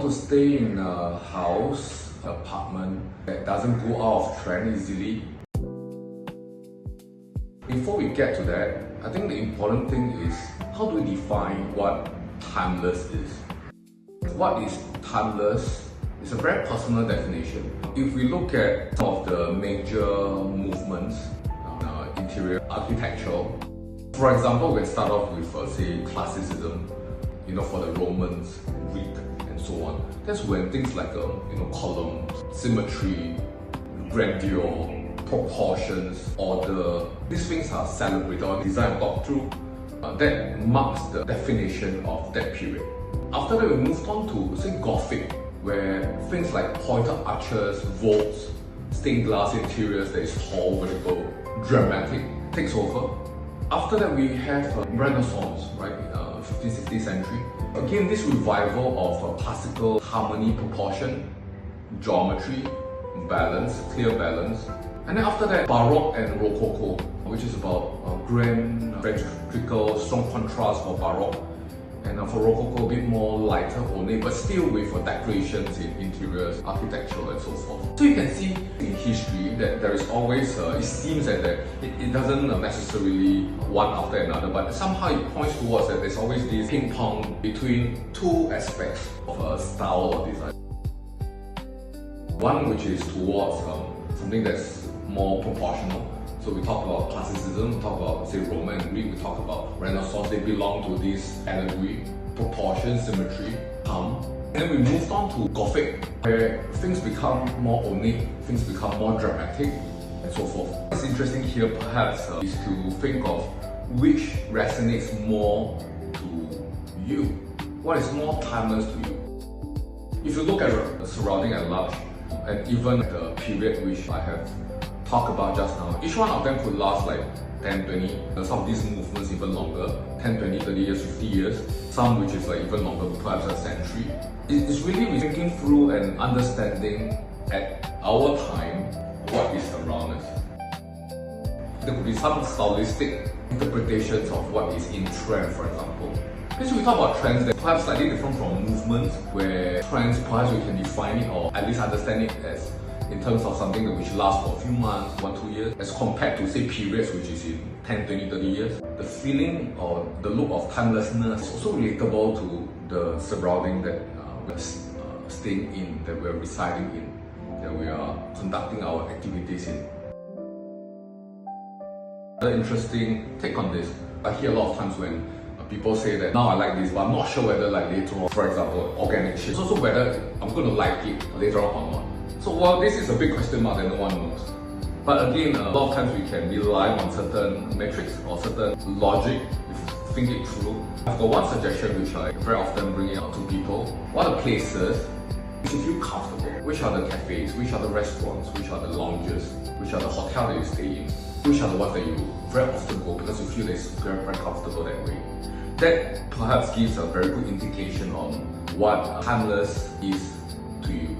to stay in a house, apartment that doesn't go out of trend easily. Before we get to that, I think the important thing is how do we define what timeless is? What is timeless? It's a very personal definition. If we look at some of the major movements in interior architecture, for example, we can start off with say classicism, for the Romans, Greek, and so on. That's when things like columns, symmetry, grandeur, proportions, order, these things are celebrated or designed and thought through. That marks the definition of that period. After that, we moved on to say Gothic, where things like pointed arches, vaults, stained glass interiors that is tall, vertical, dramatic takes over. After that, we have Renaissance, right, 15th, 16th century. Again, this revival of classical harmony, proportion, geometry, balance, clear balance. And then after that, Baroque and Rococo, which is about grand, theatrical, strong contrast for Baroque. And for Rococo, a bit more lighter, ornate, but still with decorations in interiors, architecture, and so forth. So you can see in history that there is always, it seems that it doesn't necessarily one after another, but somehow it points towards that there's always this ping pong between two aspects of a style or design. One which is towards something that's more proportional. So we talk about classicism, we talk about say Roman and Greek, we talk about Renaissance, they belong to this allegory, proportion, symmetry, calm. And then we moved on to Gothic, where things become more ornate, things become more dramatic, and so forth. What's interesting here perhaps is to think of which resonates more to you. What is more timeless to you? If you look at the surrounding at large, and even the period which I have talked about just now, each one of them could last like 10, 20, some of these movements even longer, 10, 20, 30 years, 50 years, some which is like even longer, perhaps a century. It's really thinking through and understanding at our time what is around us. There could be some stylistic interpretations of what is in trend, for example. Because we talk about trends that perhaps slightly different from movements, where trends perhaps we can define it or at least understand it as in terms of something which lasts for a few months, 1-2 years, as compared to say periods which is in 10, 20, 30 years. The feeling or the look of timelessness is also relatable to the surrounding that we're staying in, that we're residing in, that we are conducting our activities in. Another interesting take on this, I hear a lot of times when people say that now I like this, but I'm not sure whether like later on, for example, organic shit, also whether I'm going to like it later on or not. So while this is a big question mark that no one knows, but again, a lot of times we can rely on certain metrics or certain logic if you think it through. I've got one suggestion which I very often bring it out to people. What are places which you feel comfortable? Which are the cafes, which are the restaurants, which are the lounges, which are the hotel that you stay in, which are the ones that you very often go because you feel that it's very, very comfortable that way. That perhaps gives a very good indication on what timeless is to you.